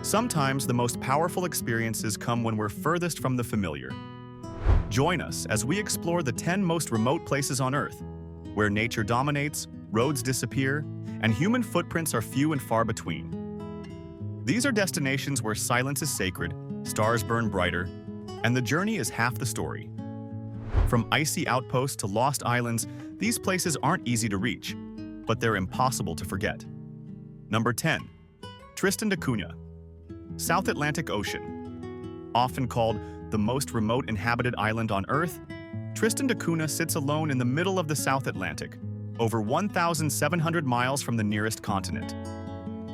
Sometimes the most powerful experiences come when we're furthest from the familiar. Join us as we explore the 10 most remote places on Earth, where nature dominates, roads disappear, and human footprints are few and far between. These are destinations where silence is sacred, stars burn brighter, and the journey is half the story. From icy outposts to lost islands, these places aren't easy to reach, but they're impossible to forget. Number 10. Tristan da Cunha, South Atlantic Ocean. Often called the most remote inhabited island on Earth, Tristan da Cunha sits alone in the middle of the South Atlantic, over 1,700 miles from the nearest continent.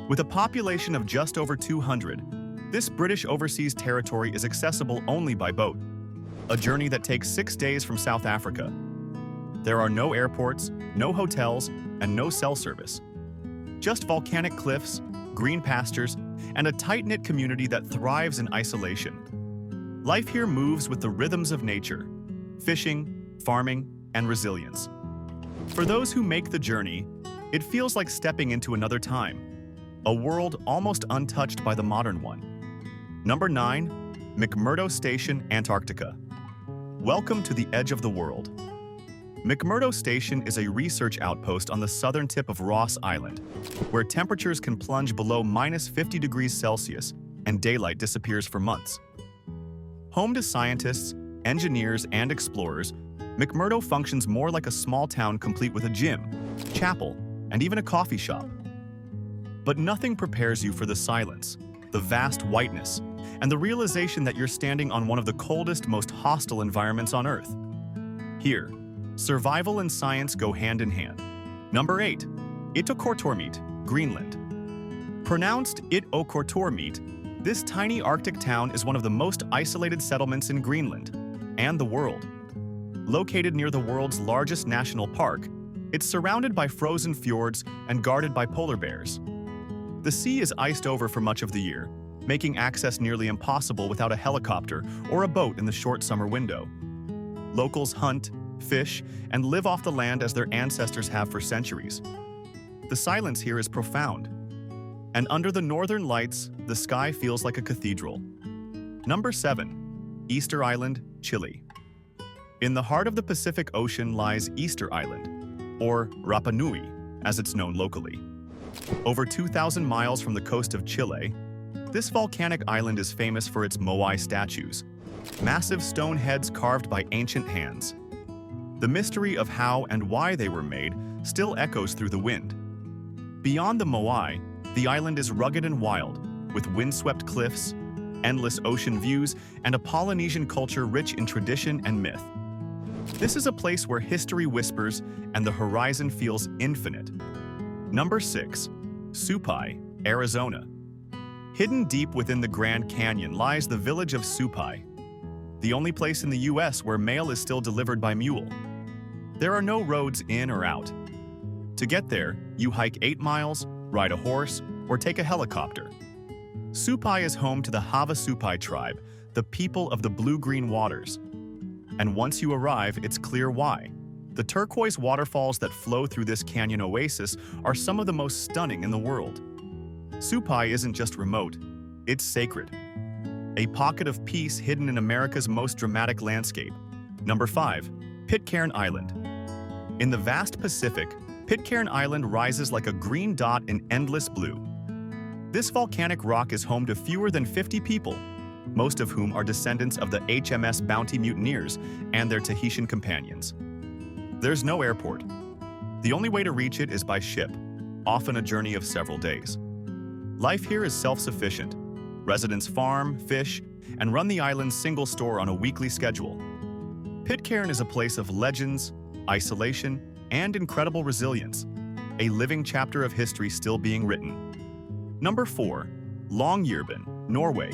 With a population of just over 200, this British overseas territory is accessible only by boat, a journey that takes 6 days from South Africa. There are no airports, no hotels, and no cell service. Just volcanic cliffs, green pastures, and a tight-knit community that thrives in isolation. Life here moves with the rhythms of nature: fishing, farming, and resilience. For those who make the journey, it feels like stepping into another time, a world almost untouched by the modern one. Number 9. McMurdo Station, Antarctica. Welcome to the edge of the world. McMurdo Station is a research outpost on the southern tip of Ross Island, where temperatures can plunge below -50 degrees Celsius and daylight disappears for months. Home to scientists, engineers, and explorers, McMurdo functions more like a small town complete with a gym, chapel, and even a coffee shop. But nothing prepares you for the silence, the vast whiteness, and the realization that you're standing on one of the coldest, most hostile environments on Earth. Here, survival and science go hand in hand. Number 8. Ittoqqortoormiit, Greenland. Pronounced It-O-Kortormiit, this tiny Arctic town is one of the most isolated settlements in Greenland and the world. Located near the world's largest national park, it's surrounded by frozen fjords and guarded by polar bears. The sea is iced over for much of the year, making access nearly impossible without a helicopter or a boat in the short summer window. Locals hunt, fish, and live off the land as their ancestors have for centuries. The silence here is profound, and under the northern lights, the sky feels like a cathedral. Number 7. Easter Island, Chile. In the heart of the Pacific Ocean lies Easter Island, or Rapa Nui, as it's known locally. Over 2,000 miles from the coast of Chile, this volcanic island is famous for its moai statues, massive stone heads carved by ancient hands. The mystery of how and why they were made still echoes through the wind. Beyond the moai, the island is rugged and wild, with windswept cliffs, endless ocean views, and a Polynesian culture rich in tradition and myth. This is a place where history whispers and the horizon feels infinite. Number 6. Supai, Arizona. Hidden deep within the Grand Canyon lies the village of Supai, the only place in the US where mail is still delivered by mule. There are no roads in or out. To get there, you hike 8 miles, ride a horse, or take a helicopter. Supai is home to the Havasupai tribe, the people of the blue-green waters. And once you arrive, it's clear why. The turquoise waterfalls that flow through this canyon oasis are some of the most stunning in the world. Supai isn't just remote, it's sacred. A pocket of peace hidden in America's most dramatic landscape. Number 5. Pitcairn Island. In the vast Pacific, Pitcairn Island rises like a green dot in endless blue. This volcanic rock is home to fewer than 50 people, most of whom are descendants of the HMS Bounty mutineers and their Tahitian companions. There's no airport. The only way to reach it is by ship, often a journey of several days. Life here is self-sufficient. Residents farm, fish, and run the island's single store on a weekly schedule. Pitcairn is a place of legends, isolation, and incredible resilience, a living chapter of history still being written. Number 4. Longyearbyen, Norway.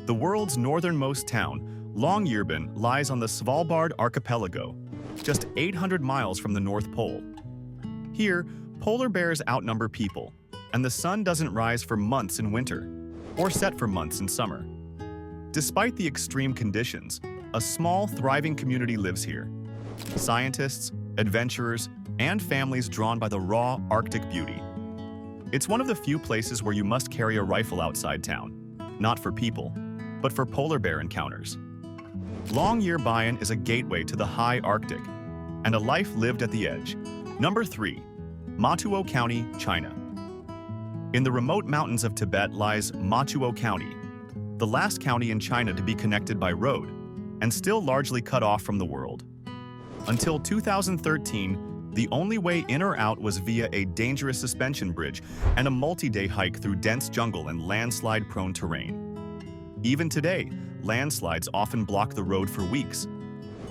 The world's northernmost town, Longyearbyen lies on the Svalbard archipelago, just 800 miles from the North Pole. Here, polar bears outnumber people, and the sun doesn't rise for months in winter, or set for months in summer. Despite the extreme conditions, a small, thriving community lives here. Scientists, adventurers, and families drawn by the raw Arctic beauty. It's one of the few places where you must carry a rifle outside town, not for people, but for polar bear encounters. Longyearbyen is a gateway to the high Arctic, and a life lived at the edge. Number 3. Matuo County, China. In the remote mountains of Tibet lies Matuo County, the last county in China to be connected by road, and still largely cut off from the world. Until 2013, the only way in or out was via a dangerous suspension bridge and a multi-day hike through dense jungle and landslide-prone terrain. Even today, landslides often block the road for weeks.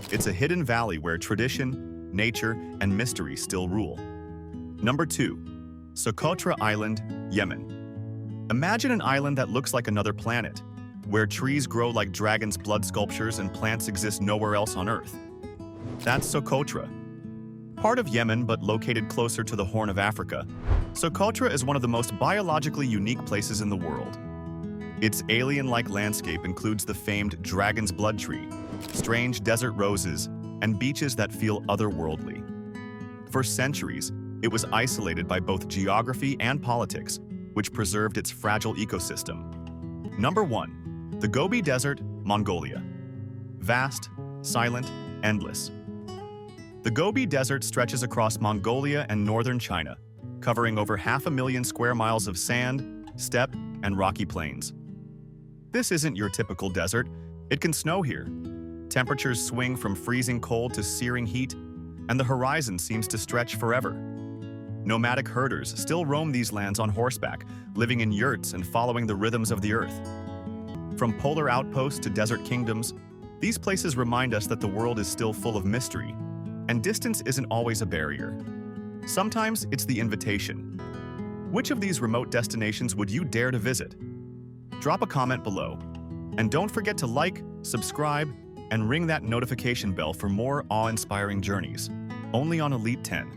It's a hidden valley where tradition, nature, and mystery still rule. Number 2. Socotra Island, Yemen. Imagine an island that looks like another planet, where trees grow like dragon's blood sculptures and plants exist nowhere else on Earth. That's Socotra. Part of Yemen but located closer to the Horn of Africa, Socotra is one of the most biologically unique places in the world. Its alien-like landscape includes the famed dragon's blood tree, strange desert roses, and beaches that feel otherworldly. For centuries, it was isolated by both geography and politics, which preserved its fragile ecosystem. Number 1. The Gobi Desert, Mongolia. Vast, silent, endless. The Gobi Desert stretches across Mongolia and northern China, covering over 500,000 square miles of sand, steppe, and rocky plains. This isn't your typical desert. It can snow here. Temperatures swing from freezing cold to searing heat, and the horizon seems to stretch forever. Nomadic herders still roam these lands on horseback, living in yurts and following the rhythms of the earth. From polar outposts to desert kingdoms, these places remind us that the world is still full of mystery, and distance isn't always a barrier. Sometimes it's the invitation. Which of these remote destinations would you dare to visit? Drop a comment below. And don't forget to like, subscribe, and ring that notification bell for more awe-inspiring journeys, only on Elite 10.